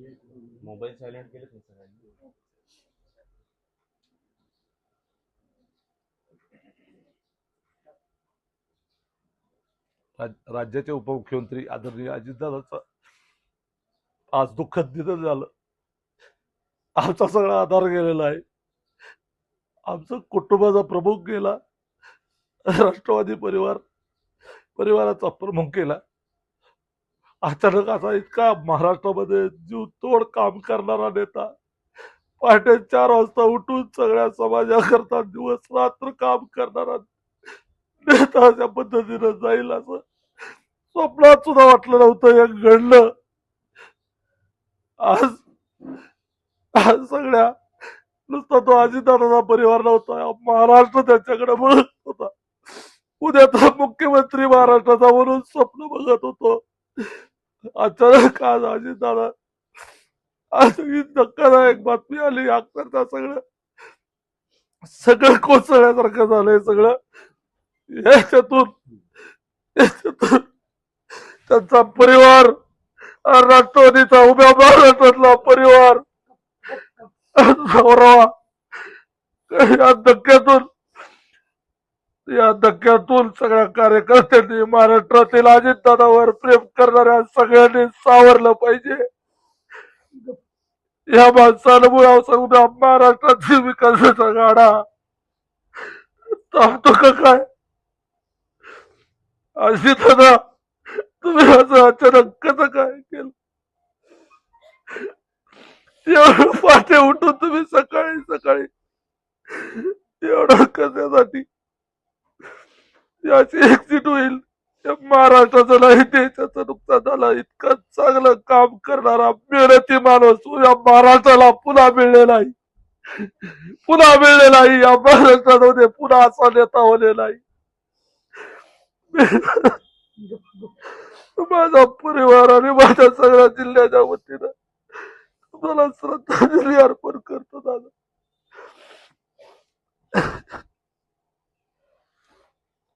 Mobile silent केले ते सगळ्यांनी. राज्याचे उपमुख्यमंत्री आदरणीय अजितदादांचं आज दुःखद निधन झालं. आमचा सगळा आधार गेलेला आहे. आमचं कुटुंबाचा प्रमुख गेला. राष्ट्रवादी परिवाराचा प्रमुख गेला. अचानक असा इतका महाराष्ट्रामध्ये जीव तोड काम करणारा नेता, पहाटे 4 वाजता उठून सगळ्या समाजाकरता दिवस रात्र काम करणारा नेता अशा पद्धतीनं जाईल असं स्वप्नात सुद्धा वाटलं नव्हतं. हे घडलं. आज आज सगळ्या नुसता तो अजितदादाचा परिवार नव्हता, महाराष्ट्र त्याच्याकडे बघत होता. उद्या तो मुख्यमंत्री महाराष्ट्राचा म्हणून स्वप्न बघत होतो. अचानक आज अजितदादा आज ही धक्कादायक बातमी आली. अक्षरशः सगळं कोसळल्यासारखं झालंय. सगळं याच्यातून त्यांचा परिवार, राष्ट्रवादीचा उभ्या महाराष्ट्रातला परिवार या धक्क्यातून सगळ्या कार्यकर्त्यांनी, महाराष्ट्रातील अजितदादावर प्रेम करणाऱ्या सगळ्यांनी सावरलं पाहिजे. या माणसामुळे उद्या महाराष्ट्रातील विकासाचा गाडा थांबतो का काय? अजितदादा, तुम्ही असं अचानक कसं काय केलं? एवढं पहाटे उठून तुम्ही सकाळी एवढं कशासाठी? याची एक्झिट होईल, महाराष्ट्राचं नाही देशाचं नुकसान झालं. इतकं चांगलं काम करणारा मेहनती माणूस या महाराष्ट्राला पुन्हा मिळलेला आहे. या महाराष्ट्रामध्ये पुन्हा असा नेता होलेला आहे. माझा परिवार आणि माझ्या सगळ्या जिल्ह्याच्या वतीनं तुम्हाला श्रद्धांजली अर्पण